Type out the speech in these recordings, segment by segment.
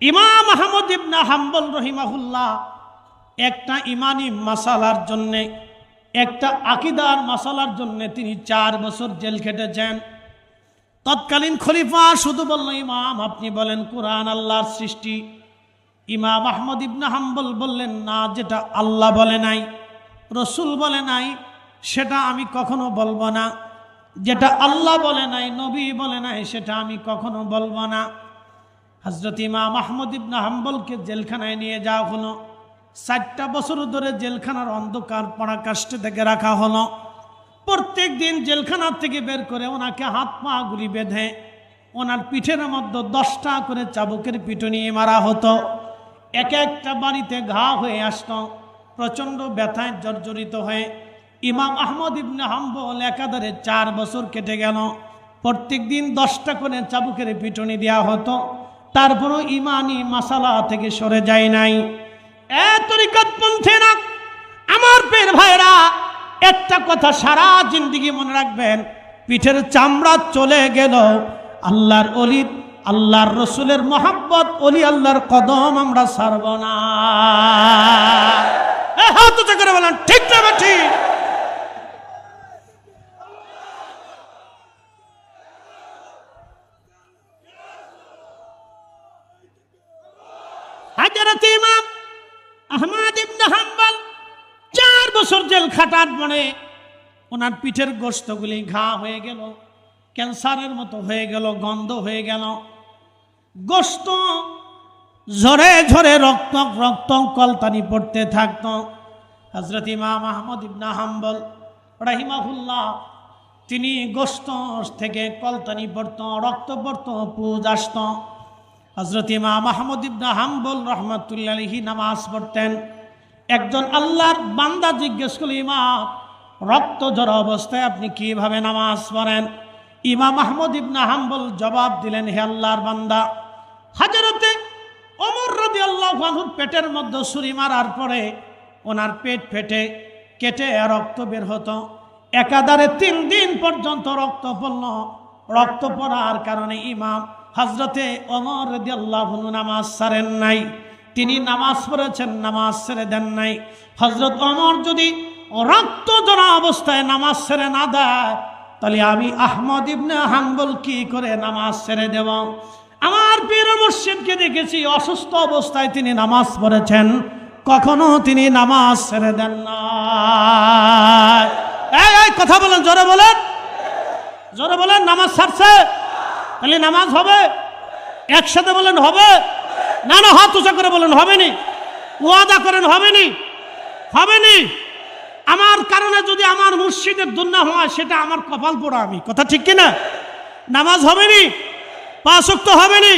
ইমাম আহমদ ইবনে হাম্বল রহিমাহুল্লাহ একটা ইমানি মাসালার জন্যে, একটা আকীদার মাসালার জন্য তিনি 4 বছর জেল খেটেছেন। তৎকালীন খলিফা শুধু বলল, ইমাম আপনি বলেন কোরআন আল্লাহর সৃষ্টি। ইমাম আহমদ ইবনে হাম্বল বললেন, না, যেটা আল্লাহ বলে নাই, রসুল বলে নাই, সেটা আমি কখনো বলবো না। যেটা আল্লাহ বলে নাই, নবী বলে নাই, সেটা আমি কখনো বলবো না। হযরত ইমাম আহমদ ইবনে হাম্বলকে জেলখানায় নিয়ে যাওয়া হলো। 4টা বছর ধরে জেলখানার অন্ধকার পরাকাষ্ঠে থেকে রাখা হলো। প্রত্যেক দিন জেলখানার থেকে বের করে ওনাকে হাত পা গুলি বেঁধে ওনার পিঠের মধ্যে 10টা করে চাবুকের পিটুনি মারা হতো। এক একটা বাড়িতে ঘা হয়ে আসত। প্রচণ্ড ব্যথায় জর্জরিত হয়ে ইমাম আহমদ ইবনে হাম্বল একাধারে 4 বছর কেটে গেল। প্রত্যেক দিন 10টা করে চাবুকের পিটুনি দেওয়া হতো, তারপরও ইমানি মাসালা থেকে সরে যায় নাই। তরিকতপন্থীরা, আমার পীর ভাইরা, একটা কথা সারা জিন্দেগি মনে রাখবেন, পিঠের চামড়া চলে গেল, আল্লাহর ওলি, আল্লাহর রসুলের মহাব্বত, ওলি আল্লাহর কদম আমরা ছাড়ব না। হাত উঁচু করে বলেন ঠিক না ঠিক? হযরত ইমাম আহমদ ইবনে হাম্বল 4 বছর জেল খাটার পরে ওনার পিঠের গোশতগুলি ঘা হয়ে গেল, ক্যান্সারের মতো হয়ে গেল, গন্ধ হয়ে গেল। গোশত ঝরে ঝরে রক্ত রক্ত কলতানি পড়তে থাকত। হযরত ইমাম আহমদ ইবনে হাম্বল রাহিমাহুল্লাহ, তিনি গোশত থেকে কলতানি পড়ত, রক্ত পড়ত, পুজ আসত। হযরত ইমাম আহমদ ইবনে হাম্বল রহমাতুল্লাহি আলাইহি নামাজ পড়তেন। একজন আল্লাহর বান্দা জিজ্ঞেস করল, ইমাম রক্ত ঝরা অবস্থায় আপনি কিভাবে নামাজ পড়েন? ইমাম আহমদ ইবনে হাম্বল জবাব দিলেন, হে আল্লাহর বান্দা, হযরতে ওমর রাদিয়াল্লাহু আনহুর পেটের মধ্যে ছুরি মারার পরে ওনার পেট ফেটে কেটে রক্ত বের হতো। একাধারে 3 দিন পর্যন্ত রক্ত পড়ল। রক্ত পড়ার কারণে ইমাম হযরতে ওমর রাদিয়াল্লাহু আনহু নামাজ ছাড়েন নাই। তিনি নামাজ পড়েছেন, নামাজ ছেড়ে দেন নাই। হযরত ওমর যদি রক্ত ঝরা অবস্থায় নামাজ ছেড়ে না দেয়, তাহলে আমি আহমদ ইবনে হাম্বল কি করে নামাজ ছেড়ে দেব? আমার পীর মুর্শিদকে দেখেছি অসুস্থ অবস্থায় তিনি নামাজ পড়েছেন, কখনো তিনি নামাজ ছেড়ে দেন না। এই কথা বলেন, জোরে বলেন, জোরে বলেন। নামাজ ছাড়ছে তাহলে নামাজ হবে? একসাথে বলেন হবে না? না, হাত উঁচা করে বলেন হবেনি। ওয়াদা করেন হবেনি? হবেনি। আমার কারণে যদি আমার মুর্শিদের দুনিয়া হয়, সেটা আমার কপাল পোড়া। আমি কথা ঠিক কিনা? নামাজ হবেনি, 5 ওয়াক্ত হবেনি।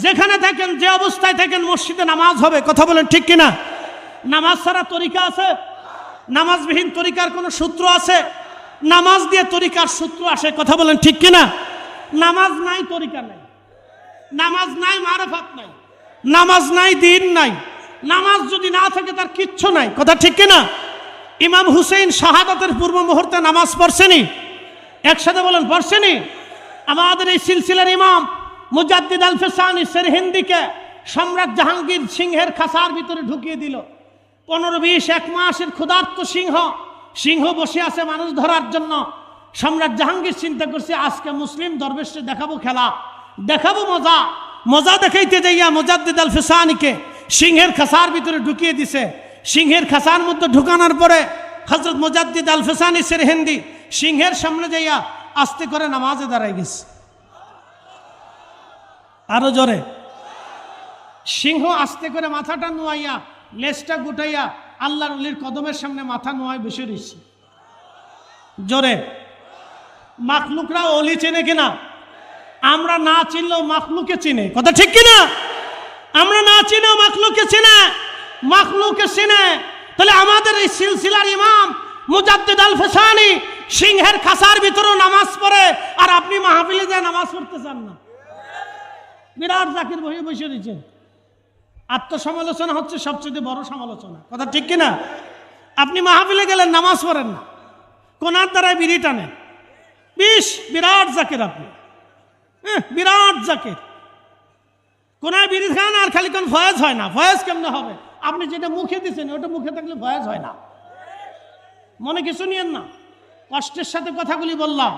যেখানে থাকেন, যে অবস্থায় থাকেন, মসজিদে নামাজ হবে। কথা বলেন ঠিক কিনা? নামাজ ছাড়া তরিকা আছে? নামাজবিহীন তরিকার কোনো সূত্র আছে? নামাজ দিয়ে তরিকার সূত্র আসে। কথা বলেন ঠিক কিনা? নামাজ নাই, তরিকা নাই। নামাজ নাই, মারফত নাই। নামাজ নাই, দিন নাই। নামাজ যদি না থাকে তার কিচ্ছু নাই। কথা ঠিক কিনা? ইমাম হুসেইন শাহাদাতের পূর্ব মুহূর্তে নামাজ পড়ছেনি? একসাথে বলেন পড়ছেনি? আমাদের এই সিলসিলার ইমাম মুজাদ্দিদ আল ফিসানি সেরহিন্দিকে সম্রাট জাহাঙ্গীর সিংহের খাসার ভিতরে ঢুকিয়ে দিল। 15-20 এক মাসের ক্ষুধার্ত সিংহ বসে আছে মানুষ ধরার জন্য। সম্রাট জাহাঙ্গীর চিন্তা করছে, আজকে মুসলিম দরবেশে দেখাবো খেলা, দেখাবো মজা। মজা দেখাইতে যাইয়া মুজাদ্দিদ আল ফিসানিকে সিংহের খাসার ভিতরে ঢুকিয়ে দিছে। সিংহের খাসার মধ্যে ঢুকানোর পরে হযরত মুজাদ্দিদ আল ফিসানি সেরহিন্দি সিংহের সামনে যাইয়া আস্তে করে নামাজে দাঁড়াই গেছে। আরো জোরে। সিংহ আস্তে করে মাথাটা নোয়াইয়া, লেজটা গুটাইয়া আল্লাহর ওলির কদমের সামনে মাথা নোয়াই বসে রয়েছে। জোরে। মাখলুকরা ওলি চেনে কিনা? আমরা না চিনলেও মাখলুকে চিনে। কথা ঠিক কিনা? আমরা না চিনেও মাখলুকে চিনে, মাখলুকে চিনে। তাহলে আমাদের এই সিলসিলার ইমাম মুজাদ্দিদ আল ফিসানি সিংহের খাসার ভিতরেও নামাজ পড়ে, আর আপনি মাহফিলে যায় নামাজ পড়তে চান না। বিরাট জাকির বসে বসে রয়েছেন। আত্মসমালোচনা হচ্ছে সবচেয়ে বড় সমালোচনা। কথা ঠিক কিনা? আপনি মাহফিলে গেলেন, নামাজ পড়েন না, কোনার দ্বারায় বিড়ি টানেন। বিরাট জাকির আপনি, বিরাট জাকির। কোনায় বিড়ি খান আর খালি কোন ফয়েজ হয় না। ফয়েজ কেমনে হবে? আপনি যেটা মুখে দিচ্ছেন ওটা মুখে থাকলে ফয়েজ হয় না। মনে কিছু নিয়েন না, কষ্টের সাথে কথাগুলি বললাম।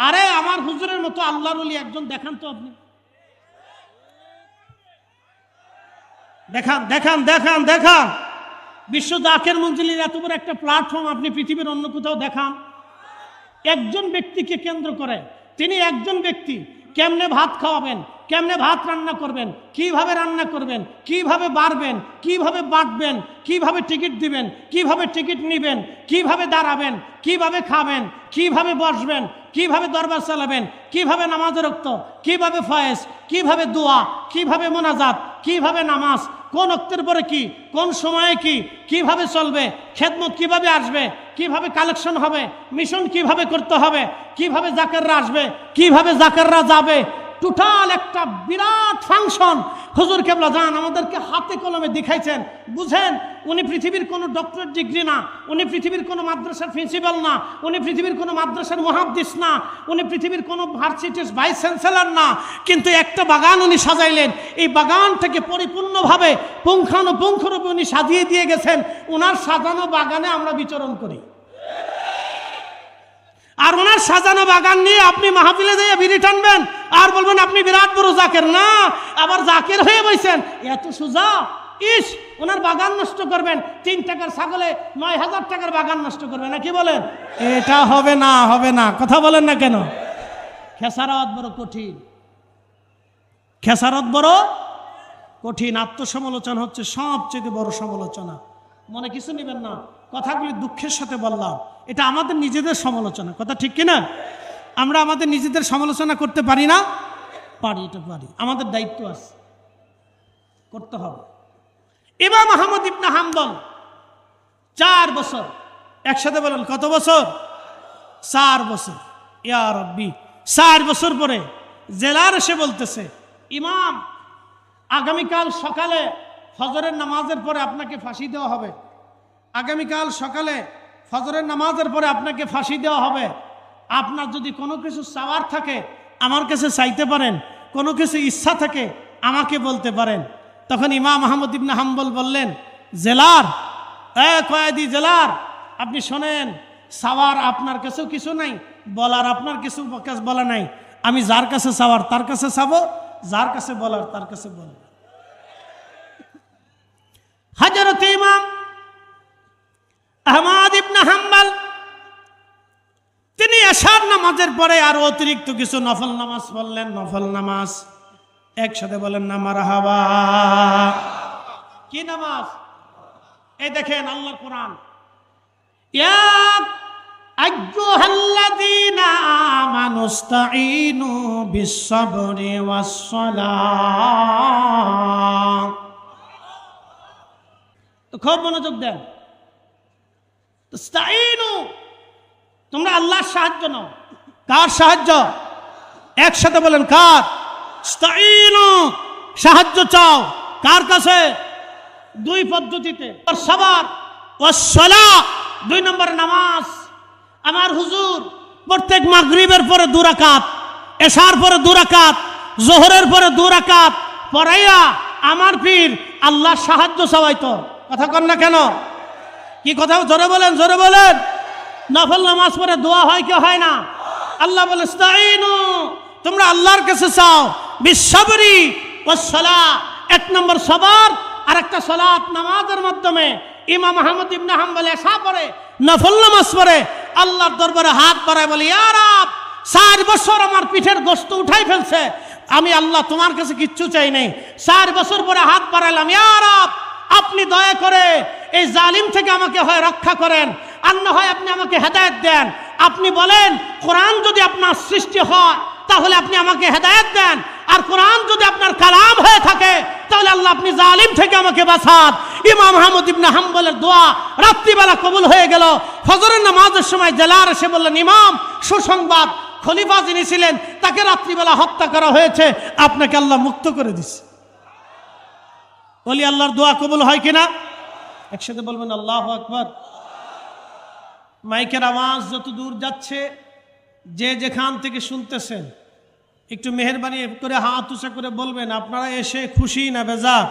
আরে আমার হুজুরের মতো আল্লাহর ওলি একজন দেখান তো, আপনি দেখান দেখান দেখান দেখান। বিশ্ব জাকের মঞ্জিলের এত বড় একটা প্ল্যাটফর্ম আপনি পৃথিবীর অন্য কোথাও দেখান। একজন ব্যক্তিকে কেন্দ্র করে, তিনি একজন ব্যক্তি কেমনে ভাত খাওয়াবেন, কেমনে ভাত রান্না করবেন, কিভাবে রান্না করবেন, কিভাবে বাড়বেন, কিভাবে বাটবেন, কিভাবে টিকিট দিবেন, কিভাবে টিকিট নেবেন, কিভাবে দাঁড়াবেন, কিভাবে খাবেন, কিভাবে বসবেন, কিভাবে দরবার চালাবেন, কিভাবে নামাজের রক্ত, কিভাবে ফয়েজ, কিভাবে দোয়া, কিভাবে মোনাজাত, কিভাবে নামাজ, কোন ওক্তের পরে কি, কোন সময়ে কি, কিভাবে চলবে, খেদমত কিভাবে আসবে, কিভাবে কালেকশন হবে, মিশন কিভাবে করতে হবে, কিভাবে জাকাররা আসবে, কিভাবে জাকাররা যাবে, টোটাল একটা বিরাট ফাংশন হুজুর কেবলা জান আমাদেরকে হাতে কলমে দেখাইছেন। বুঝেন, উনি পৃথিবীর কোনো ডক্টরেট ডিগ্রি না, উনি পৃথিবীর কোনো মাদ্রাসার প্রিন্সিপাল না, উনি পৃথিবীর কোনো মাদ্রাসার মুহাদ্দিস না, উনি পৃথিবীর কোনো ভার্সিটির ভাইস চ্যান্সেলর না, কিন্তু একটা বাগান উনি সাজাইলেন। এই বাগানটাকে পরিপূর্ণভাবে পুঙ্খানুপুঙ্খরূপে উনি সাজিয়ে দিয়ে গেছেন। ওনার সাজানো বাগানে আমরা বিচরণ করি, আর ওনার সাজানো বাগান নিয়ে আপনি মাহফিলে যেয়ে বিড়ি টানবেন আর বলবেন আপনি বিরাট বড় জাকের। না, আবার জাকের হয়ে বসেন, এত সোজা। ইস, ওনার বাগান নষ্ট করবেন, 3 টাকার ছাগলে 9000 টাকার বাগান নষ্ট করবেন না, কি বলেন? এটা হবে না, হবে না, কথা বলেন না কেন? খেসারত বড় কঠিন, খেসারত বড় কঠিন। আত্মসমালোচনা হচ্ছে সবচেয়ে বড় সমালোচনা। মনে কিছু নেবেন না, কথাগুলি দুঃখের সাথে বললাম, এটা আমাদের নিজেদের সমালোচনা, কথা ঠিক কিনা? আমরা আমাদের নিজেদের সমালোচনা করতে পারি না? পারি, এটা পারি, আমাদের দায়িত্ব আছে, করতে হবে। ইমাম আহমদ ইবনে হাম্বল 4 বছর, একসাথে বলেন কত বছর? 4 বছর। ইয়া রাব্বি, 4 বছর পরে জেলার এসে বলতেছে, ইমাম আগামীকাল সকালে ফজরের নামাজের পরে আপনাকে ফাঁসি দেওয়া হবে। আগামীকাল সকালে ফজরের নামাজের পরে আপনাকে ফাঁসি দেওয়া হবে। আপনার যদি কোনো কিছু চাওয়ার থাকে আমার কাছে চাইতে পারেন, কোনো কিছু ইচ্ছা থাকে আমাকে বলতে পারেন। তখন ইমাম আহমদ ইবনে হাম্বল বললেন, জেলার, কয়েদি জেলার, আপনি শোনেন, চাওয়ার আপনার কাছেও কিছু নাই, বলার আপনার কিছু বলা নাই। আমি যার কাছে চাওয়ার তার কাছে চাবো, যার কাছে বলার তার কাছে বলবো। হযরত ইমাম আহমদ ইবনে হাম্বল তিনি এশার নামাজের পরে আরো অতিরিক্ত কিছু নফল নামাজ পড়লেন। নফল নামাজ একসাথে বলেন না মারহাবা। কি নামাজ? এই দেখেন আল্লাহর কোরআন, ইয়া আইয়ুহাল্লাযীনা আমানুস্তাঈনু বিস-সাবরি ওয়াস-সালাহ। তো খুব মনোযোগ দেন। ইস্তাঈনু, তোমরা আল্লাহর সাহায্য নাও। কার সাহায্য? একসাথে বলেন কার? ইস্তাঈনু, সাহায্য চাও কার কাছে? 2 পদ্ধতিতে, সাবার ওয়াস সালাহ, 2 নম্বর নামাজ। আমার হুজুর প্রত্যেক মাগরিবের পরে 2 রাকাত, এশার পরে 2 রাকাত, জোহরের পরে 2 রাকাত পড়াইয়া আমার পীর আল্লাহর সাহায্য চাওয়াইতো। কথা কন না কেন? কি কথা? জোরে বলেন, জোরে বলেন। নফল নামাজ পড়ে দোয়া হয় কি হয় না? আল্লাহ বলে ইস্তাঈনু, তোমরা আল্লাহর কাছে চাও, বিস-সাবরি ওয়াস-সালাহ, 1 নম্বর সবার, আর একটা সালাত নামাজের মাধ্যমে। ইমাম আহমদ ইবনে হাম্বল এশা পড়ে, নফল নামাজ পড়ে, আল্লাহর দরবারে হাত বাড়ায় বলে, ইয়া রাব, 4 বছর আমার পিঠের গোশত উঠাই ফেলছে, আমি আল্লাহ তোমার কাছে কিচ্ছু চাই নাই। 4 বছর পরে হাত বাড়াইলাম, ইয়া রাব, আপনি দয়া করে এই জালিম থেকে আমাকে হয় রক্ষা করেন, আর না হয় আপনি আমাকে হেদায়েত দেন। আপনি বলেন কোরআন যদি আপনার সৃষ্টি হয় তাহলে আপনি আমাকে হেদায়েত দেন, আর কোরআন যদি আপনার কালাম হয়ে থাকে তাহলে আল্লাহ আপনি জালিম থেকে আমাকে বাঁচান। ইমাম আহমদ ইবনে হাম্বলের দোয়া রাত্রিবেলা কবুল হয়ে গেল। ফজরের নামাজের সময় জেলার এসে বললেন, ইমাম সুসংবাদ, খলিফা যিনি ছিলেন তাকে রাত্রিবেলা হত্যা করা হয়েছে, আপনাকে আল্লাহ মুক্ত করে দিচ্ছে। বলি আল্লাহর দোয়া কবুল হয় কিনা? একসাথে বলবেন আল্লাহু আকবার। মাইকের আওয়াজ যত দূর যাচ্ছে, যে যেখান থেকে শুনতেছেন, একটু মেহেরবানি করে হাত উঁচা করে বলবেন আপনারা এসে খুশি না বেজার?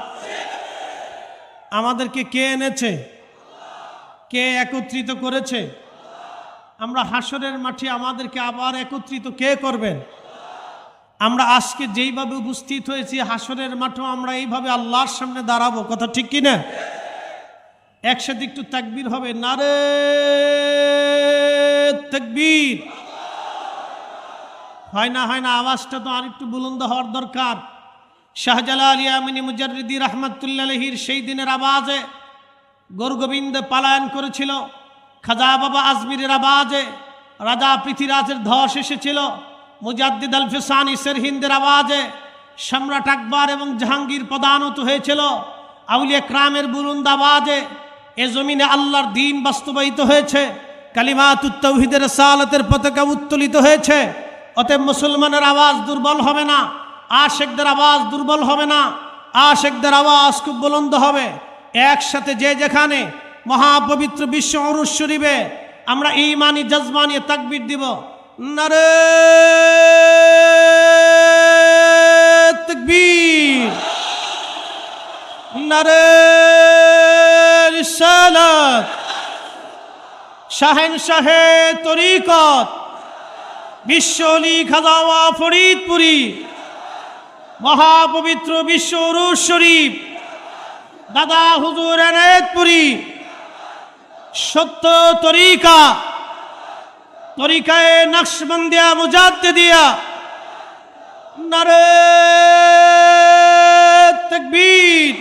আমাদেরকে কে এনেছে? কে একত্রিত করেছে? আমরা হাসরের মাঠে আমাদেরকে আবার একত্রিত কে করবেন? আমরা আজকে যেইভাবে উপস্থিত হয়েছি হাসরের মাঠেও আমরা এইভাবে আল্লাহর সামনে দাঁড়াবো, কথা ঠিক কিনা? একসাথে একটু তাকবীর হবে, নারে তাকবীর। হয় না আওয়াজটা তো আরেকটু বুলন্দ হওয়ার দরকার। শাহজালাল ইয়ামিনী মুজাররিদি রহমাতুল্লাহ আলাইহির সেই দিনের আওয়াজে গৌরগোবিন্দ পালায়ন করেছিল, খাজা বাবা আজমিরের আওয়াজে রাজা পৃথ্বীরাজের ধস এসেছিল, মুজাদ্দিদ আল ফিসানি সেরহিন্দের আওয়াজে সম্রাট আকবর এবং জাহাঙ্গীর পদানত হয়েছিল, আউলিয়া ক্রামের বুলন্দ আওয়াজে এ জমিনে আল্লাহর দ্বীন বাস্তবায়িত হয়েছে, কালিমাতুত তাওহীদের রিসালাতের পতাকা উত্তোলিত হয়েছে। অতএব মুসলমানের আওয়াজ দুর্বল হবে না, আশেকদের আওয়াজ দুর্বল হবে না, আশেকদের আওয়াজ খুব বুলন্দ হবে। একসাথে যে যেখানে মহাপবিত্র বিশ্ব উরুস শরীফে আমরা ঈমানি জজমানি তাকবীর দিব, নারে তাকবীর, নারে রিসালাত, শাহেনশাহে তরিকত বিশ্ব অলি খাজা ফরিদপুরি মহাপবিত্র বিশ্ব উরুস শরীফ দাদা হুজুর এনায়েতপুরি সত্য তরিকায়ে নকশবন্দিয়া মুজাদ্দিদিয়া, নারে তাকবীর,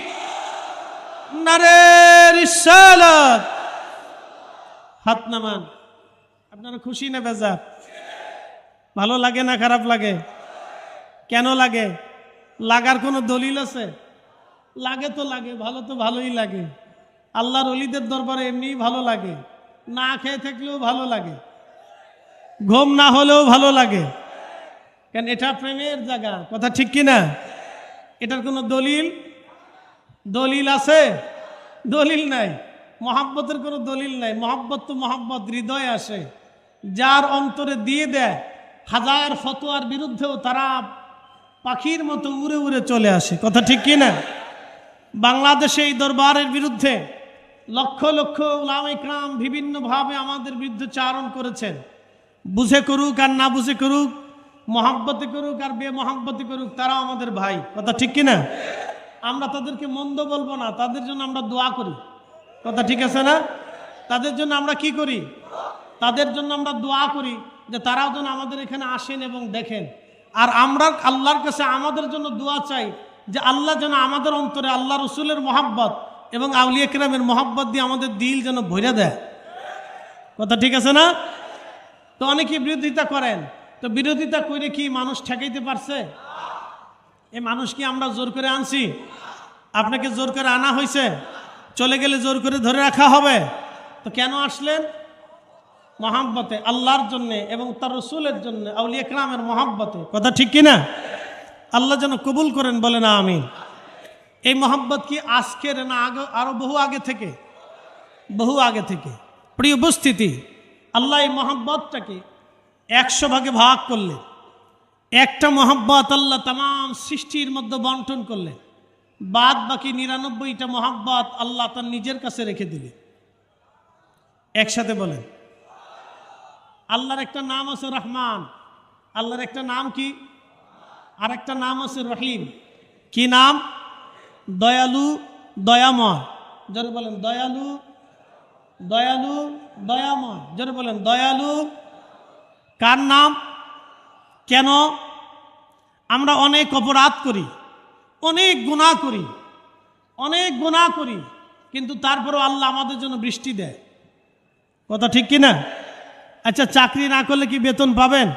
নারে রিসালাত। হাত নামান। আপনারা খুশি না বেজার? ভালো লাগে না খারাপ লাগে? কেন লাগে? লাগার কোনো দলিল আছে? লাগে তো লাগে, ভালো তো ভালোই লাগে। আল্লাহর ওলিদের দরবারে এমনিই ভালো লাগে, না খেয়ে থাকলেও ভালো লাগে, ঘুম না হলেও ভালো লাগে। কেন? এটা প্রেমের জায়গা, কথা ঠিক কিনা? এটার কোনো দলিল আছে? দলিল নাই। মহাব্বতের কোনো দলিল নাই। মহাব্বত তো মহাব্বত হৃদয়ে আসে, যার অন্তরে দিয়ে দেয়। হাজার ফতোয়ার বিরুদ্ধেও তারা পাখির মতো উড়ে উড়ে চলে আসে, কথা ঠিক কিনা? বাংলাদেশে এই দরবারের বিরুদ্ধে লক্ষ লক্ষ উলামা ইকরাম বিভিন্নভাবে আমাদের বিরুদ্ধে চারণ করেছেন। বুঝে করুক আর না বুঝে করুক, মহাব্বতে করুক আর বেমহাব্বতে করুক, তারা আমাদের ভাই, কথা ঠিক কিনা? আমরা তাদেরকে মন্দ বলবো না, তাদের জন্য আমরা দোয়া করি, কথা ঠিক আছে না? তাদের জন্য আমরা কি করি? তাদের জন্য আমরা দোয়া করি যে তারাও যেন আমাদের এখানে আসেন এবং দেখেন। আর আমরা আল্লাহর কাছে আমাদের জন্য দোয়া চাই যে আল্লাহ যেন আমাদের অন্তরে আল্লাহ রসুলের মহাব্বত এবং আউলিয়া কিরামের মহাব্বত দিয়ে আমাদের দিল যেন ভরে দেয়, কথা ঠিক আছে না? তো অনেকেই বিরোধিতা করেন, তো বিরোধিতা করে কি মানুষ ঠেকাইতে পারছে? এই মানুষ কি আমরা জোর করে আনছি? আপনাকে জোর করে আনা হয়েছে? চলে গেলে জোর করে ধরে রাখা হবে? তো কেন আসলেন? মহাব্বতে, আল্লাহর জন্যে এবং তার রসুলের জন্য, আউলিয়া কিরামের মহাব্বতে, কথা ঠিক কিনা? আল্লাহ যেন কবুল করেন, বলে না আমিন। এই মহাব্বত কি আজকের না, আরো বহু আগে থেকে? প্রিয় উপস্থিতি, আল্লাহ এই মহাব্বতটাকে 100 ভাগে ভাগ করলেন। একটা মহাব্বত আল্লাহ তাম সৃষ্টির মধ্যে বন্টন করলেন, বাদ বাকি 99টা মহাব্বত আল্লাহ তার নিজের কাছে রেখে দিলেন। একসাথে বলেন, আল্লাহর একটা নাম আছে রহমান, আল্লাহর একটা নাম কি? আর একটা নাম আছে রহিম। কি নাম? দয়ালু, দয়াময়। জোরে বলেন দয়ালু, দয়াময়। জোরে বলেন দয়ালু। কার নাম? কেন? আমরা অনেক অপরাধ করি, অনেক গুনাহ করি, কিন্তু তারপরেও আল্লাহ আমাদের জন্য বৃষ্টি দেয়, কথা ঠিক কিনা? আচ্ছা, চাকরি না করলে কি বেতন পাবেন?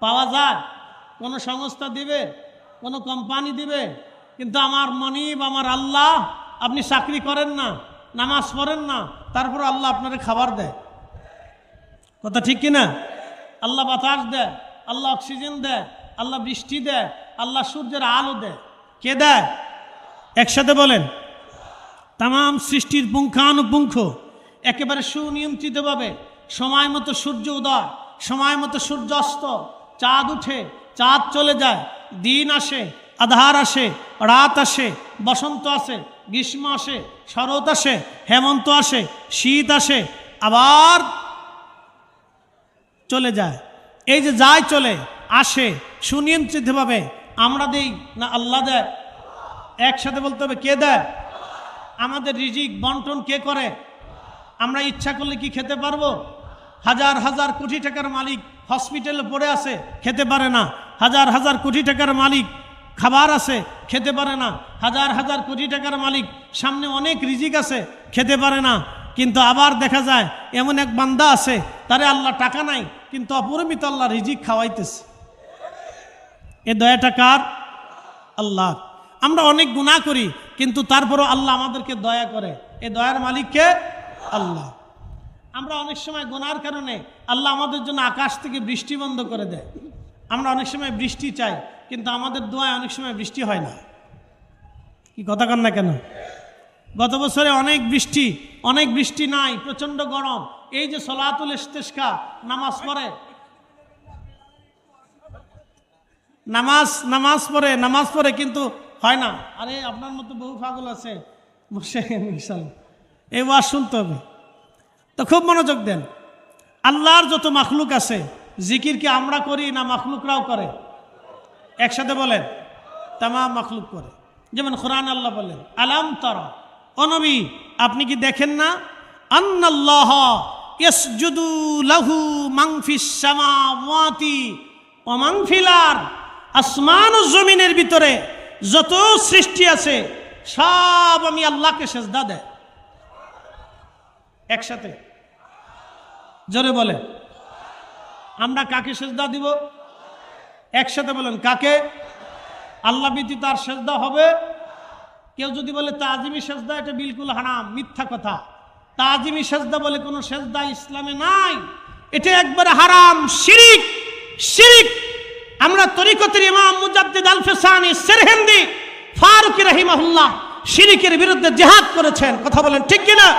পাওয়া যায়? কোনো সংস্থা দিবে, কোনো কোম্পানি দিবে, কিন্তু আমার মনিব, আমার আল্লাহ, আপনি চাকরি করেন না, নামাজ পড়েন না, তারপর আল্লাহ আপনারে খাবার দেয়, কথা ঠিক কিনা? আল্লাহ বাতাস দেয়, আল্লাহ অক্সিজেন দেয়, আল্লাহ বৃষ্টি দেয়, আল্লাহ সূর্যের আলো দেয়। কে দেয়? একসাথে বলেন। তাম সৃষ্টির পুঙ্খানুপুঙ্খ একেবারে সুনিয়ন্ত্রিতভাবে সময় মতো সূর্য উদয়, সময় মতো সূর্য অস্ত, চাঁদ উঠে, চাঁদ চলে যায়, দিন আসে, আধার আসে, রাত আসে, বসন্ত আসে, গ্রীষ্ম আসে, শরৎ আসে, হেমন্ত আসে, শীত আসে, আবার চলে যায়। এই যে যায় চলে আসে সুনিয়ন্ত্রিতভাবে আমরা দেই না আল্লাহ দেয়? একসাথে বলতে হবে, কে দেয়? আমাদের রিজিক বন্টন কে করে? আমরা ইচ্ছা করলে কি খেতে পারবো? হাজার হাজার কোটি টাকার মালিক হসপিটালে পড়ে আছে, খেতে পারে না। হাজার হাজার কোটি টাকার মালিক খাবার আছে, খেতে পারে না। হাজার হাজার কোটি টাকার মালিক সামনে অনেক রিজিক আছে, খেতে পারে না। কিন্তু আবার দেখা যায় এমন এক বান্দা আছে, তারে আল্লাহ টাকা নাই কিন্তু অপরিমিত আল্লাহ রিজিক খাওয়াইতেছে। এ দয়াটা কার? আল্লাহ। আমরা অনেক গুনাহ করি কিন্তু তারপরও আল্লাহ আমাদেরকে দয়া করে। এ দয়ার মালিককে আল্লাহ। আমরা অনেক সময় গুনার কারণে আল্লাহ আমাদের জন্য আকাশ থেকে বৃষ্টি বন্ধ করে দেয়। আমরা অনেক সময় বৃষ্টি চাই কিন্তু আমাদের দোয়ায় অনেক সময় বৃষ্টি হয় না। কি কথা কন না কেন? গত বছরে অনেক বৃষ্টি নাই, প্রচন্ড গরম। এই যে সলাতুল ইস্তিসকা নামাজ পড়ে কিন্তু হয় না। আরে আপনার মতো বহু পাগল আছে, এই ওয়াজ শুনতে হবে তো খুব মনোযোগ দেন। আল্লাহর যত মাখলুক আছে জিকির কি আমরা করি না মাখলুকরাও করে? একসাথে বলেন, তামাম মাখলুক করে। যেমন কোরআন আল্লাহ বলেন, আলাম তারা, ও নবী আপনি কি দেখেন না, আন্নাল্লাহ ইয়াসজুদু লাহু মান ফিস সামাওয়াতি ওয়া মান ফিল আরদ, আসমান ও জমিনের ভিতরে যত সৃষ্টি আছে সব আমি আল্লাহকে সেজদা দেয়। একসাথে জোরে বলে, আমরা কাকে সেজদা দিব? একসাথে বলেন, কাকে? আল্লাহ ব্যতীত আর সেজদা হবে? কেউ যদি বলে তাজিমি সেজদা, এটা বিলকুল হারাম, মিথ্যা কথা। তাজিমি সেজদা বলে কোনো সেজদা ইসলামে নাই, এটা একবারে হারাম, শিরিক। শিরিক। আমরা তরিকতের ইমাম মুজাদ্দিদ আল ফিসানি সিরহিন্দি ফারুকি রাহিমাহুল্লাহ শিরিকের বিরুদ্ধে জিহাদ করেছেন। কথা বলেন ঠিক কিনা?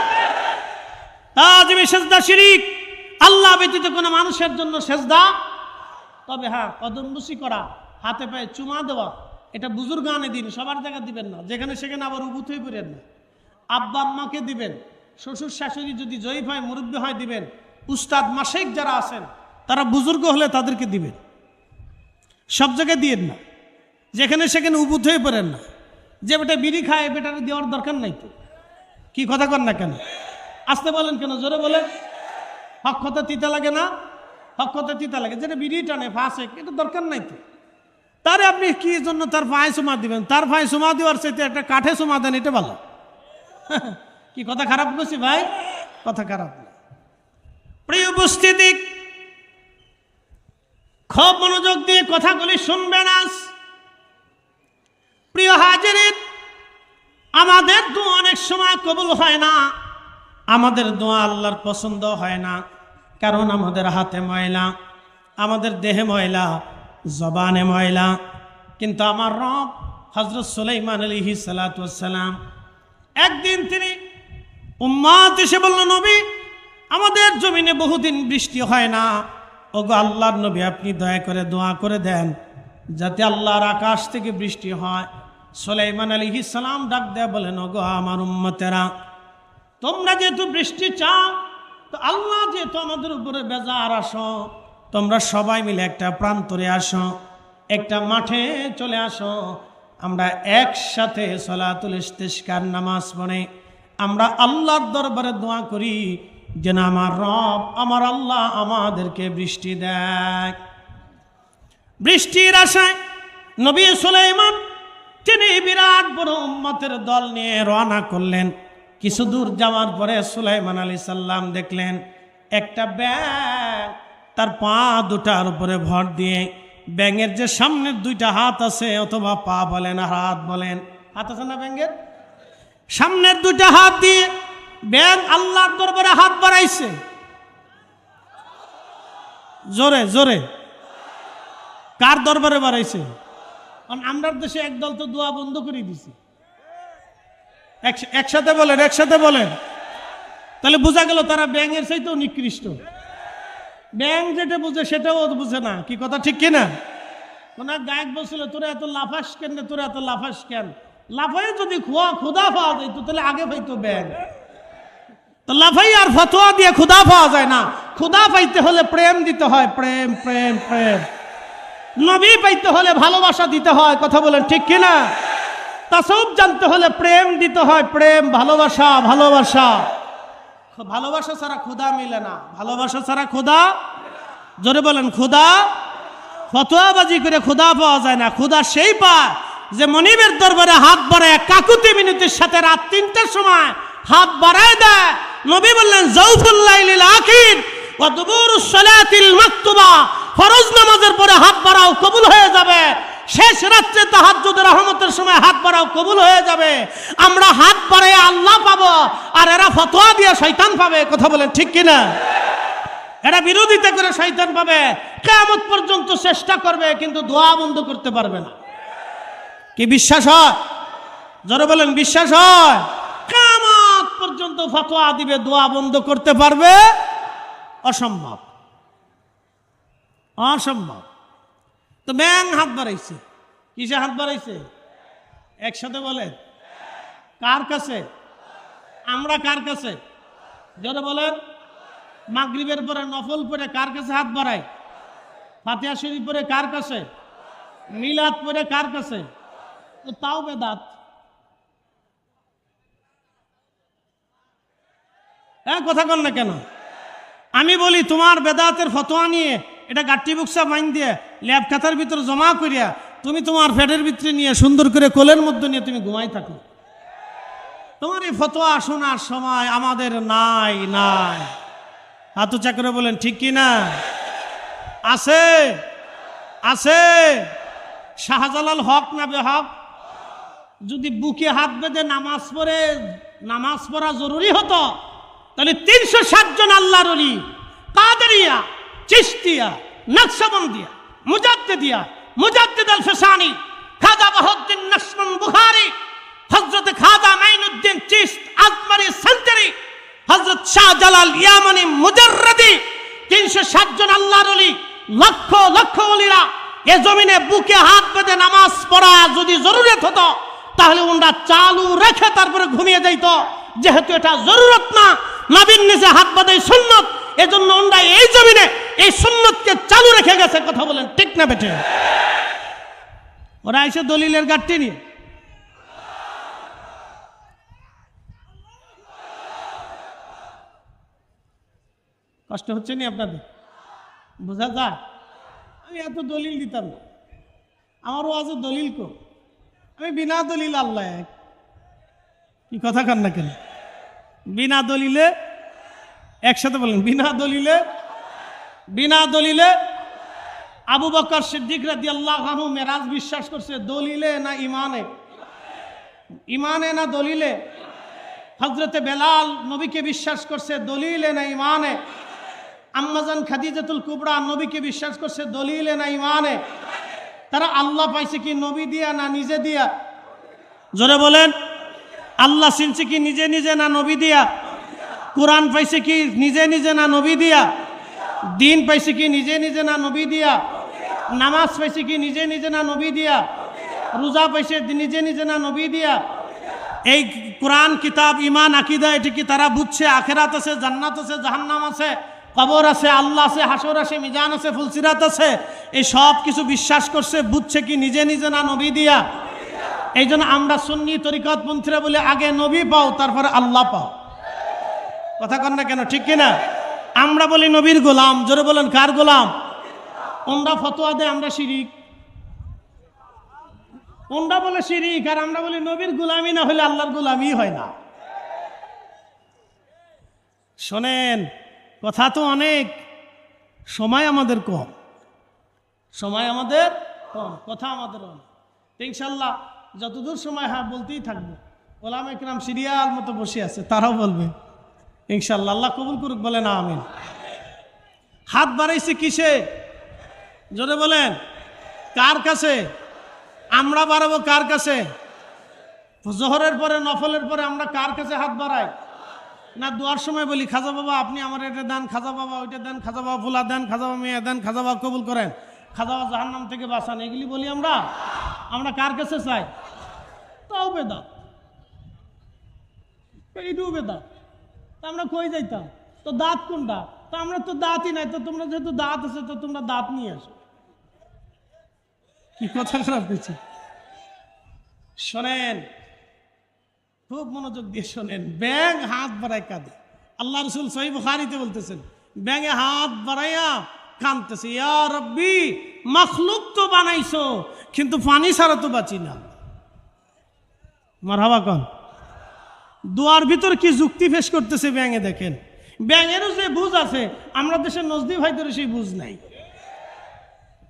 তাজিমি সেজদা শিরিক। আল্লাহ ব্যতীত কোনো মানুষের জন্য সেজদা, তবে হ্যাঁ কদমবুসি করা, হাতে পায়ে চুমা দেওয়া, এটা বুজুর্গানে দিন, সবার জায়গা দিবেন না, যেখানে সেখানে আবার উবুত হয়ে পড়েন না। আব্বা আম্মাকে দিবেন, শ্বশুর শাশুড়ি যদি জয়ীফ হয় মুরব্বী হয় দিবেন, উস্তাদ মাশাইখ যারা আছেন তারা বুজুর্গ হলে তাদেরকে দিবেন। সব জায়গায় দিয়েন না, যেখানে সেখানে উবুত হয়ে পড়েন না। যে বেটা বিড়ি খায় বেটারে দেওয়ার দরকার নাই তো। কি কথা কন না কেন? আসতে বলেন কেন? জোরে বলেন। হক কথা তিতা লাগে না? হক কথা তিতা লাগে। যেটা বিড়ি টানে ফাঁসে, এটা দরকার নাই তো। তারে আপনি কি জন্য তার ফাঁয়ে চুমা দিবেন? তার ফাঁয়ে চুমা দেওয়ার চাইতে একটা কাঠে চুমা দেন, এটা ভালো। কি কথা খারাপ করছি ভাই? কথা খারাপ না। প্রিয় উপস্থিতি, খুব মনোযোগ দিয়ে কথাগুলি শুনবেন আজ। প্রিয় হাজিরিন, আমাদের দোয়া অনেক সময় কবুল হয় না, আমাদের দোয়া আল্লাহর পছন্দ হয় না, কারণ আমাদের হাতে ময়লা, আমাদের দেহে ময়লা, জবানে ময়লা। কিন্তু আমার রব হযরত সুলাইমান আলাইহিস সালাতু ওয়াস সালাম একদিন তিনি উম্মত এসে বলল, নবী আমাদের জমিনে বহুদিন বৃষ্টি হয় না, ওগো আল্লাহর নবী আপনি দয়া করে দোয়া করে দেন যাতে আল্লাহর আকাশ থেকে বৃষ্টি হয়। সুলাইমান আলাইহিস সালাম ডাক দেয়া বলেন, ওগো আমার উম্মতেরা, তোমরা যেহেতু বৃষ্টি চাও, তো আল্লাহ যেহেতু আমাদের উপরে বেজার, আসো তোমরা সবাই মিলে একটা প্রান্তরে আসো, একটা মাঠে চলে আসো, আমরা একসাথে সলাতুল ইস্তিসকার নামাজ পড়ে আমরা আল্লাহর দরবারে দোয়া করি যেন আমার রব, আমার আল্লাহ আমাদেরকে বৃষ্টি দেয়। বৃষ্টির আশায় নবী সুলাইমান তিনি বিরাট বড় উম্মতের দল নিয়ে রওনা করলেন। কিছু দূর যাওয়ার পরে সুলাইমান আলাইহিস সালাম দেখলেন একটা ব্যাঙ তার পা দুটার উপরে ভর দিয়ে, ব্যাঙের যে সামনের দুইটা হাত আছে, অথবা পা বলেন আর হাত বলেন, হাত আছে না ব্যাঙের, সামনের দুইটা হাত দিয়ে ব্যাঙ আল্লাহর দরবারে হাত বাড়াইছে। জোরে জোরে। কার দরবারে বাড়াইছে? আমরা দেশে একদল তো দোয়া বন্ধ করে দিছি। একসাথে বলেন, একসাথে বলেন। তাহলে বোঝা গেল তারা ব্যাঙের চাইতেও নিকৃষ্ট। ব্যাঙ যেটা বুঝে সেটাও বুঝে না। কি কথা ঠিক কিনা? কোন গায়ক বলছিল তোরা এত লাফাস কেন রে, তোরা এত লাফাস কেন? লাফাই যদি ক্ষুধা পাওয়া যায় তো তাহলে আগে পাইতো ব্যাং। তো লাফাই আর ফতোয়া দিয়ে ক্ষুধা পাওয়া যায় না। ক্ষুধা পাইতে হলে প্রেম দিতে হয়, প্রেম প্রেম প্রেম। নবী পাইতে হলে ভালোবাসা দিতে হয়, কথা বলেন ঠিক কিনা? তাসাউফ জানতে হলে প্রেম দিতে হয়, প্রেম, ভালোবাসা ভালোবাসা। ভালোবাসা ছাড়া ক্ষুধা মিলে না, ভালোবাসা ছাড়া ক্ষুধা, জোরে বলেন ক্ষুধা। ফতোয়াবাজি করে ক্ষুধা পাওয়া যায় না। ক্ষুধা সেই পায় যে মনিবের দরবারে হাত বাড়ায় কাকুতি মিনতির সাথে রাত 3টার সময় হাত বাড়ায় দেয়। নবী বললেন জাউফুল লাইলিল আখির ওয়া দুবুরুস সালাতিল মাকতুবা, ফরজ নামাজের পরে হাত বাড়াও কবুল হয়ে যাবে। শেষ রাত্রে তাহাজ্জুদের রহমতের সময় হাত বাড়াও কবুল হয়ে যাবে। আমরা হাত বাড়ায় আল্লাহ পাবো, আর এরা ফতোয়া দিয়ে শয়তান পাবে, কথা বলেন ঠিক কিনা? এরা বিরোধিতা করে শয়তান পাবে। কিয়ামত পর্যন্ত চেষ্টা করবে কিন্তু দোয়া বন্ধ করতে পারবে না। কি বিশ্বাস হয়? জোরে বলেন বিশ্বাস হয়? কিয়ামত পর্যন্ত ফতোয়া দিবে, দোয়া বন্ধ করতে পারবে? অসম্ভব, অসম্ভব। তো ব্যাং হাত বাড়াইছে, কিসে হাত বাড়াইছে? একসাথে বলে কার কাছে? আমরা কার কাছে? জোরে বলেন। মাগরিবের পরে নফল পরে কার কাছে হাত বাড়াই? ফাতিহা শরীফ পরে কার কাছে? মিলাদ পরে কার কাছে? তো তাও বেদাত। হ্যাঁ, কথা কন না কেন? আমি বলি তোমার বেদাতের ফতোয়া নিয়ে এটা গাট্টি বুকসা মাইন দিয়ে ল্যাব খাতার ভিতরে জমা করিয়া তুমি তোমার ফ্যাটের ভিতরে নিয়ে সুন্দর করে কোলের মধ্যে নিয়ে তুমি ঘুমাই থাকো। তোমার এই ফতোয়া শোনার সময় আমাদের নাই। নাই, হাত উঁচা করে বলেন ঠিক কি না? আছে, আছে। শাহজালাল হক না বেহক? যদি বুকে হাত বেঁধে নামাজ পড়ে, নামাজ পড়া জরুরি হতো, তাহলে 360 জন আল্লাহর ওলি, কাদেরিয়া, চিশতিয়া, নকশবন্দিয়া, মুজাদ্দিদিয়া, মুজাদ্দিদ আল ফিসানি, খাজা বাহাউদ্দিন নকশবন্দ বুখারী, হযরত খাজা মাইনুদ্দিন চিশত আজমারি সান্তারি, হযরত শাহজালাল ইয়ামানি মুজাররদি, 360 জন আল্লাহর ওলি, লক্ষ লক্ষ ওলিরা এ জমিনে বুকে হাত বেঁধে নামাজ পড়া যদি জরুরত হতো তাহলে ওনারা চালু রেখে তারপরে ঘুমিয়ে যাইত। যেহেতু এটা জরুরত না, নবীর নিচে হাত বাঁধাই সুন্নত, এজন্য ওনারা এই জমিনে এই সুন্নতকে চালু রেখে গেছে, কথা বলেন ঠিক না বেঠে? ওরা এসে দলিলের গাঁটটি নিয়ে কষ্ট হচ্ছে নি আপনাদের? বোঝা যায়? আমি এত দলিল দিতাম না, আমার ওয়াজে দলিল কো, আমি বিনা দলিল আল্লাহ এক। কি কথা কান না কেন? বিনা দলিলে, একসাথে বলেন বিনা দলিলে, বিনা দলিলে। আবু বকর সিদ্দিক রাদিয়াল্লাহু আনহু মেরাজ বিশ্বাস করছে দলিলে না ইমানে? ইমানে না দলিলে? হযরতে বেলাল নবীকে বিশ্বাস করছে দলিলে না ইমানে? আম্মাজান খাদিজাতুল কুবরা নবীকে বিশ্বাস করছে দলিলে না ইমানে? তারা আল্লাহ পাইছে কি নবী দিয়া না নিজে দিয়া? জোরে বলেন। আল্লাহ চিনছে কি নিজে নিজে না নবী দিয়া? কোরআন পাইছে কি নিজে নিজে না নবী দিয়া? দিন পাইছে কি নিজে নিজে না নবী দিয়া? নামাজ পাইছে কি নিজে নিজে না নবী দিয়া? রোজা পাইছে নিজে নিজে না নবী দিয়া? এই কোরআন কিতাব ইমান আকীদা এটা কি তারা বুঝছে আখিরাত আছে, জান্নাত আছে, জাহান্নাম আছে, কবর আছে, আল্লাহ আছে, হাসর আছে, মিজান আছে, ফুলসিরাত আছে, এই সব কিছু বিশ্বাস করছে, বুঝছে কি নিজে নিজে না নবী দিয়া? এই জন্য আমরা সুন্নি তরিকতপন্থীরা বলে আগে নবী পাও তারপরে আল্লাহ পাও। কথা কন না কেন? ঠিক কিনা? আমরা বলি নবীর গোলাম। জোরে বলেন কার গোলাম? ওনরা ফতোয়া দেয় আমরা শিরিক, ওনরা বলে শিরিক, আর আমরা বলি নবীর গোলামি না হলে আল্লাহর গোলামি হয় না। শোনেন, কথা তো অনেক, সময় আমাদের কম, সময় আমাদের কম, কথা আমাদের অনেক। ইনশাল্লাহ যতদূর সময় হয় বলতেই থাকবো। ওলামা ইকরাম সিরিয়াল মতো বসে আছে, তারাও বলবে ইনশাল্লাহ। আল্লাহ কবুল করুক, বলেন আমিন। হাত বাড়াইছে কিসে? জোরে বলেন কার কাছে? আমরা বাড়াবো কার কাছে? জোহরের পরে নফলের পরে আমরা কার কাছে হাত বাড়াই? না দোয়ার সময় বলি খাজা বাবা আপনি আমার এটা দেন, খাজা বাবা ওইটা দেন, খাজা বাবা ফুলা দেন, খাজা বাবা মেয়ে দেন, খাজা বাবা কবুল করেন। খাজা জাহান্নাম থেকে বাঁচান, এগুলি বলি আমরা? আমরা কার কাছে চাই? তাও বেদাত, এইটুকু বেদাত। তা আমরা কই যাইতাম? তো দাঁত কোনটা? তো আমরা তো দাঁতই নাই, তো তোমরা যেহেতু দাঁত আছে তো তোমরা দাঁত নিয়ে আসো। কি কথা খারাপ হয়েছে? শোনেন, খুব মনোযোগ দিয়ে শোনেন। ব্যাঙ হাত বাড়ায় কাঁদে। আল্লাহ রসুল সহিহ বুখারীতে বলতেছেন, ব্যাঙে হাত বাড়াইয়া কাঁদতেছে, ইয়া রব্বি, মখলুক তো বানাইছো কিন্তু পানি ছাড়া তো বাঁচি না। মারহাবা কন। দোয়ার ভিতর কি যুক্তি পেশ করতেছে ব্যাঙে, দেখেন। ব্যাঙেরও যে বুঝ আছে, আমরা দেশের নজদি ভাইদের সেই বুঝ নাই।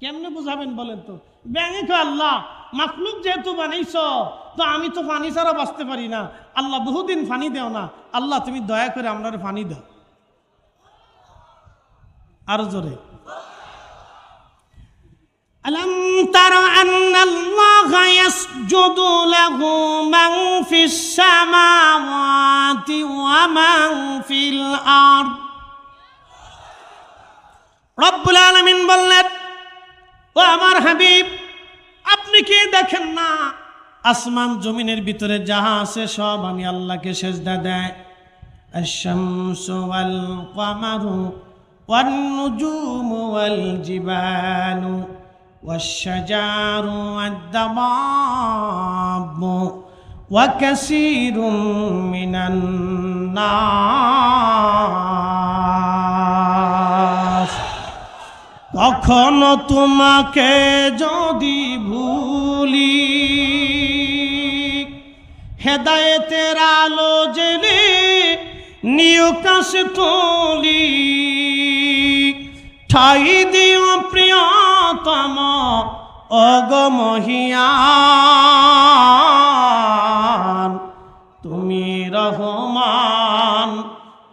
কেমনে বুঝাবেন বলেন তো? ব্যাঙে কয়, আল্লাহ মখলুক যেহেতু বানাইছ তো আমি তো পানি ছাড়া বাঁচতে পারি না, আল্লাহ বহুদিন পানি দেও না, আল্লাহ তুমি দয়া করে আমরা পানি দাও। আরো জোরে, আলম তারা আন্নাল্লাহা ইয়াসজুদু লাহু মান ফিস সামাওয়াতি ওয়া মান ফিল আরদ। রব্বুল আলামিন বললেন, ও আমার হাবিব, আপনি কি দেখেন না আসমান জমিনের ভিতরে যাহা আছে সব আমি আল্লাহকে সেজদা দেয়। আশ-শামসু ওয়াল কমারু ওয়ান নুজুমু ওয়াল জিবালু ওয়াশ-শাজারু ওয়াদ-দাওয়াবু ওয়া কাসীরুম মিনান নাস। কখনো তোমাকে যদি ভুলি, হেদায়েতের আলো জেলে নিও কাছে তুলি, ঠাই দিও প্রিয়তম অগমহিয়ান। তুমি রহমান,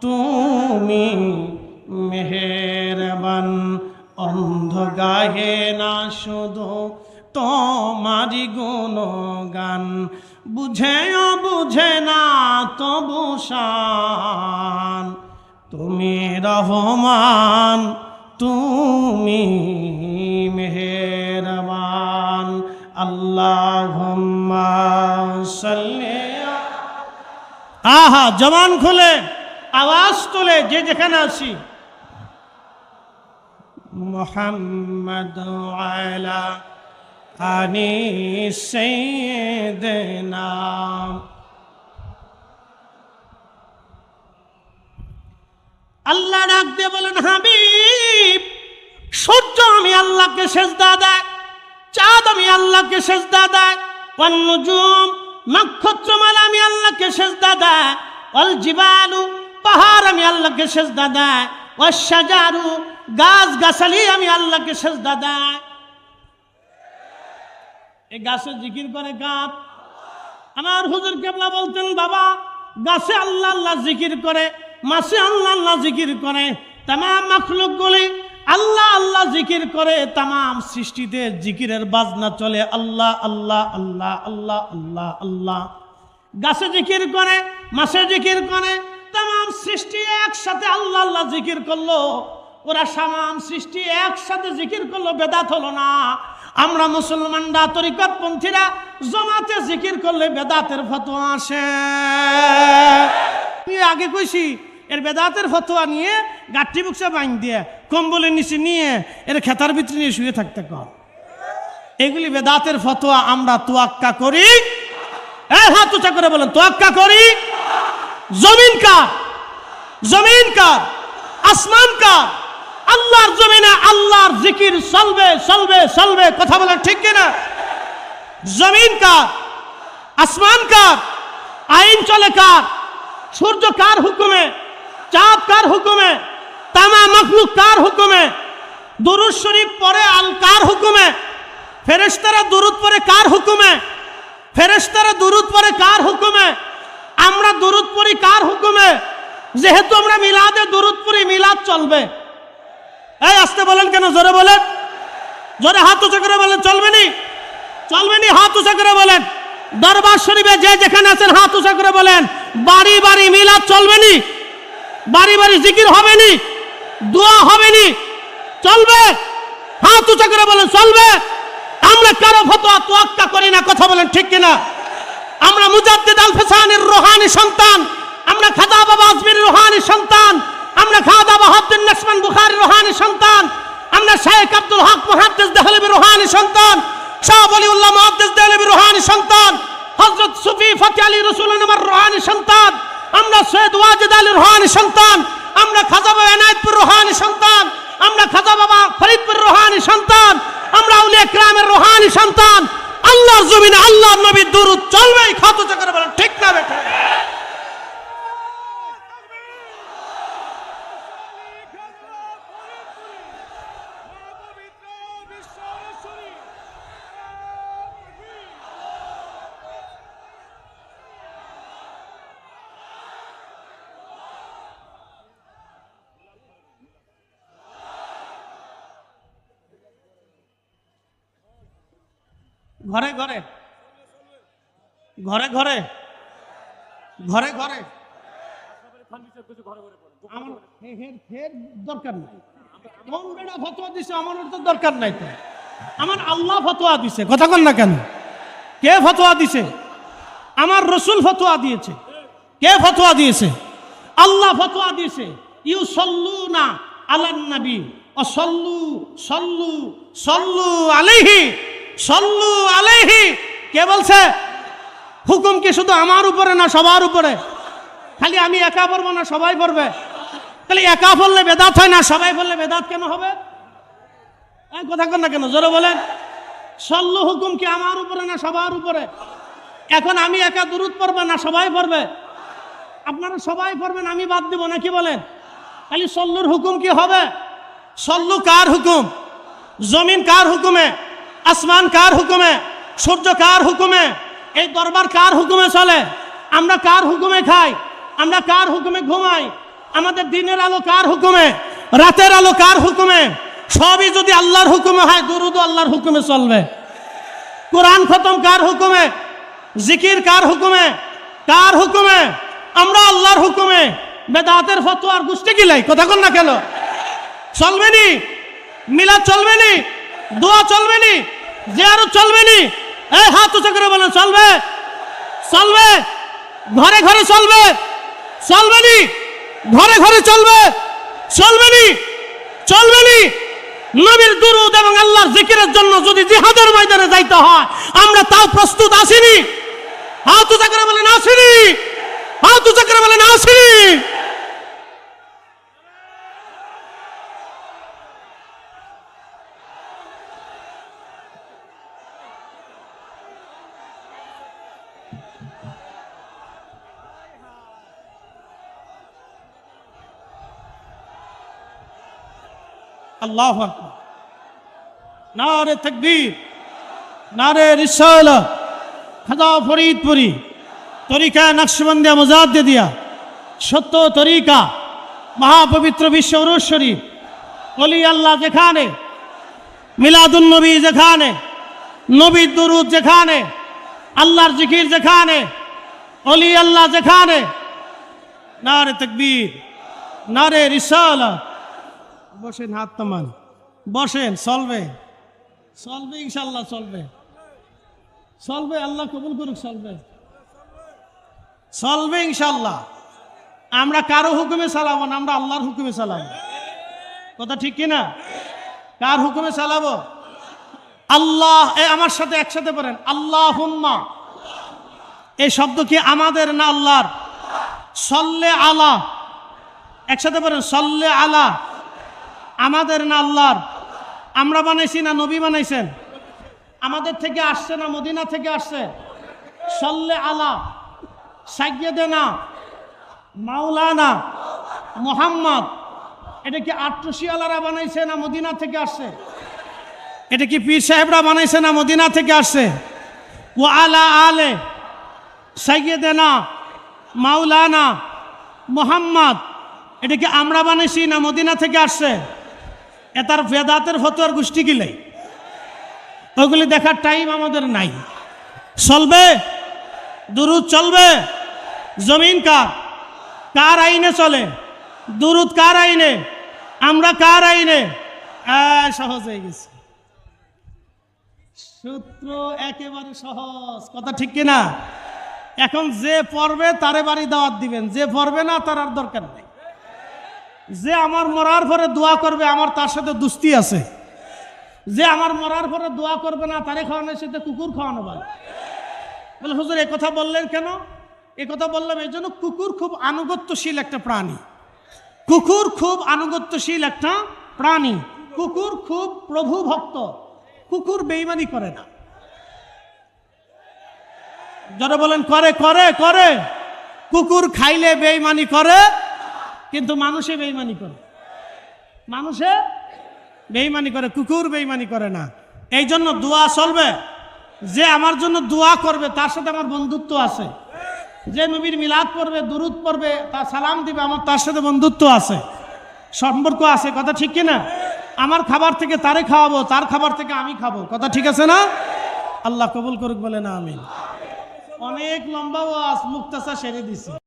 তুমি মেহেরবান, অন্ধ গাহে না শুধু তোমারি গুণগান, বুঝেও বুঝে না তবু শান। তুমি রহমান, তুমি মেহেরবান। আল্লাহুম্মা সাল্লি। আহা, জবান খুলে আওয়াজ তোলে যে যেখানে আসি, মুহাম্মদ আলা আনি সাইয়্যিদিনা। আল্লাহ ডাক দিয়ে বলেন, হাবিব, সূর্য আমি আল্লাহকে সেজদা দেয়, চাঁদ আমি আল্লাহকে সেজদা দেয়, ওয়ান নুজুম নক্ষত্রমালা আমি আল্লাহকে সেজদা দেয়, ওয়াল জিবালু পাহাড় আমি আল্লাহকে সেজদা দেয়, ওয়াশ শাজারু গাছ গাছালি আমি আল্লাহকে সেজদা দেয়। এই গাছে জিকির করে কার? আমার হুজুর কেবলা বলতেন, বাবা গাছে আল্লাহ আল্লাহ জিকির করে, মাছে আল্লাহ আল্লাহ জিকির করে, তামাম মাখলুকগুলি আল্লাহ আল্লাহ জিকির করে, তামাম সৃষ্টিতে জিকিরের বাজনা চলে, আল্লাহ আল্লাহ আল্লাহ আল্লাহ আল্লাহ আল্লাহ। গাছে জিকির করে, মাছে জিকির করে, তামাম সৃষ্টি একসাথে আল্লাহ আল্লাহ জিকির করলো। ওরা তামাম সৃষ্টি একসাথে জিকির করলো, বেদাত হলো না। আমরা মুসলমানরা তরিকতপন্থীরা জমাতে জিকির করলে বেদাতের ফতোয়া আসে। আগে কইছি, এর বেদাতের ফতোয়া নিয়ে গাঠি বুকসা বাইন দিয়ে কম্বলের নিচে নিয়ে এর খেতার ভিতরে নিয়ে শুয়ে থাকতে কর। এগুলি বেদাতের ফতোয়া আমরা তোয়াক্কা করি। হাত উঁচা করে বলেন, তোয়াক্কা করি। জমিন কার? জমিন কার? আসমান কার? আল্লাহর জমিনে আল্লাহর জিকির চলবে চলবে চলবে। কথা বলেন ঠিক কিনা? জমিন কার? আসমান কার? আইন চলে কার? সূর্য কার হুকুমে? চাঁদ কার হুকুমে? তামাম মাখলুক কার হুকুমে? দুরূদ শরীফ পড়ে আল কার হুকুমে? ফেরেশতারা দুরূদ পড়ে কার হুকুমে? ফেরেশতারা দুরূদ পড়ে কার হুকুমে? আমরা দুরূদ পড়ি কার হুকুমে? যেহেতু আমরা মিলাদে দুরূদ পড়ি, মিলাদ চলবে। এই আসতে বলেন কেন? জোরে বলেন, জোরে হাত উঁচা করে বলেন। চলবে নি? চলবে নি? হাত উঁচা করে বলেন। দরবার শরীফে যে যেখানে আছেন হাত উঁচা করে বলেন, বাড়ি বাড়ি মিলাদ চলবে নি? বাড়ি বাড়ি জিকির হবে নি? দোয়া হবে নি? চলবে? হাত উঁচা করে বলেন চলবে? আমরা কারো ফতোয়া তোয়াক্কা করি না, কথা বলেন ঠিক কিনা? আমরা মুজাদ্দিদ আল ফিসানির রুহানি সন্তান, আমরা খাজা বাবা আজমির রুহানি সন্তান, আমরা খাজা বাহাউদ্দিন নাসমান বুখারীর রুহানি সন্তান, আমরা শেখ আব্দুল হক মুহাদ্দিস দেহলভীর রুহানি সন্তান, শাহ ওলিউল্লাহ মুহাদ্দিস দেহলভীর রুহানি সন্তান, হযরত সুফি ফতি আলী রাসূলুল্লাহর নামের রুহানি সন্তান, আমরা সৈয়দ ওয়াজিদ আলীর রুহানি সন্তান, আমরা খাজা বাবা এনায়েতপুর রুহানি সন্তান, আমরা খাজা বাবা ফরিদপুর রুহানি সন্তান, আমরা আউলিয়া কিরামের রুহানি সন্তান। আল্লাহর জমিনে আল্লাহর নবীর দুরূদ চলবেই, খাতো চক্রে বলেন ঠিক না বেটা? ঘরে ঘরে ঘরে ঘরে ঘরে ঘরে দরকার নাই। কোন বেড়া ফতোয়া দিছে আমার তো দরকার নাই, তো আমার আল্লাহ ফতোয়া দিছে, কথা বল না কেন? কে ফতোয়া দিছে? আমার রসুল ফতোয়া দিয়েছে। কে ফতোয়া দিয়েছে? আল্লাহ ফতোয়া দিয়েছে। ইউসাল্লুনা আলান নবী ওয়াসাল্লু সাল্লু সাল্লু আলাইহি সাল্লু আলাইহি। কে বলছে? হুকুম কি শুধু আমার উপরে না সবার উপরে? খালি আমি একা পড়বো না সবাই পড়বে? তাহলে একা পড়লে বেদাত হয় না, সবাই পড়লে বেদাত কেন হবে? কথা কন না কেন? জোরে বলেন। সল্লু হুকুম কি আমার উপরে না সবার উপরে? এখন আমি একা দুরূদ পড়বো না সবাই পড়বে? আপনারা সবাই পড়বেন, আমি বাদ দিব না, কি বলেন? খালি সল্লুর হুকুম কি হবে? সল্লু কার হুকুম? জমিন কার হুকুমে? আসমান কার হুকুমে? সূর্য কার হুকুমে? এই দরবার কার হুকুমে চলে? আমরা কার হুকুমে খাই? আমরা কার হুকুমে ঘুমাই? আমাদের দিনের আলো কার হুকুমে? রাতের আলো কার হুকুমে? সবই যদি আল্লাহর হুকুমে হয়, দুরূদ আল্লাহর হুকুমে চলবে। কোরআন খতম কার হুকুমে? জিকির কার হুকুমে? কার হুকুমে? আমরা আল্লাহর হুকুমে। বেদাতের ফতোয়ার গোষ্ঠী গিলাই, কথা কন না কেন? চলবে নি? মিলাদ চলবে নি? দোয়া চলবে নি? জিয়ারত চলবে নি? এই হাত উঁচু করে বলেন চলবে? চলবে। ঘরে ঘরে চলবে? চলবে নি? ঘরে ঘরে চলবে? চলবে নি? চলবে নি? নবীর দুরূদ এবং আল্লাহর জিকিরের জন্য যদি জিহাদের ময়দানে যাইতে হয়, আমরা তাও প্রস্তুত আছিনি? হাত উঁচু করে বলেন আসিনি? হাত উঁচু করে বলেন আসিনি? আল্লাহু আকবার। নারে তাকবীর, নারে রিসালাত। খাজা ফরিদপুরি তরিকা নকশবন্দিয়া মুজাদ্দিদিয়া সত্য তরিকা মহাপবিত্র বিশ্ব উরুস শরীফ, ওলি আল্লাহ যেখানে, মিলাদুন নবী যেখানে, নবীর দুরূদ যেখানে, আল্লাহর জিকির যেখানে, ওলি আল্লাহ যেখানে, নারে তাকবীর, নারে রিসালাত। বসেন, হাত নামান, বসেন। চলবে, চলবে ইনশাল্লাহ, চলবে, চলবে। আল্লাহ কবুল করুক। চলবে, চলবে ইনশাল্লাহ। আমরা কারো হুকুমে চালাবো না, আমরা আল্লাহর হুকুমে চালাবো। কথা ঠিক কিনা? কার হুকুমে চালাবো? আল্লাহ। আমার সাথে একসাথে পড়েন, আল্লাহুম্মা। এই শব্দ কি আমাদের না আল্লাহর? সল্লে আলা, একসাথে পড়েন, সল্লে আলা। আমাদের না আল্লাহর? আমরা বানাইছি না নবী বানাইছেন? আমাদের থেকে আসছে না মদিনা থেকে আসছে? সল্লে আলা সাইয়্যিদানা মাওলানা মুহাম্মদ। এটা কি আট্রসিয়ালারা বানাইছে না মদিনা থেকে আসছে? এটা কি পীর সাহেবরা বানাইছে না মদিনা থেকে আসছে? ওয়া আলা আলে সাইয়্যিদানা মাওলানা মুহাম্মদ। এটা কি আমরা বানাইছি না মদিনা থেকে আসছে? এটার বেদাতের ফতোয়ার গোষ্ঠী গিলাই, ওগুলি দেখার টাইম আমাদের নাই। চলবে, দুরূদ চলবে। জমিন কার? কার আইনে চলে? দুরূদ কার আইনে? আমরা কার আইনে? সহজ হয়ে গেছে। সূত্র একেবারে সহজ, কথা ঠিক কিনা? এখন যে পড়বে তারে বাড়ি দাওয়াত দিবেন, যে পড়বে না তার আর দরকার নেই। যে আমার মরার পরে দোয়া করবে আমার তার সাথে দুস্তি আছে, যে আমার মরার পরে দোয়া করবে না তারে খাওয়ানোর সাথে কুকুর খাওয়ানো ভালো। বলে হুজুর এই কথা বললেন কেন? এই কথা বললাম এই জন্য, কুকুর খুব আনুগত্যশীল একটা প্রাণী। কুকুর খুব আনুগত্যশীল একটা প্রাণী। কুকুর খুব প্রভু ভক্ত। কুকুর বেঈমানি করে না। যারা বলেন করে করে করে, কুকুর খাইলে বেঈমানি করে, কিন্তু মানুষে বেঈমানি করে। মানুষে বেঈমানি করে, কুকুর বেঈমানি করে না। এই জন্য দোয়া চলবে। যে আমার জন্য দোয়া করবে তার সাথে আমার বন্ধুত্ব আছে। যে নবীর মিলাদ পড়বে, দুরুদ পড়বে, তার সালাম দিবে, আমার তার সাথে বন্ধুত্ব আছে, সম্পর্ক আছে, কথা ঠিক কিনা? আমার খাবার থেকে তারে খাওয়াবো, তার খাবার থেকে আমি খাবো, কথা ঠিক আছে না? আল্লাহ কবুল করুক, বলে না আমিন। অনেক লম্বা ওয়াজ, মুক্তাসা সেরে দিছি।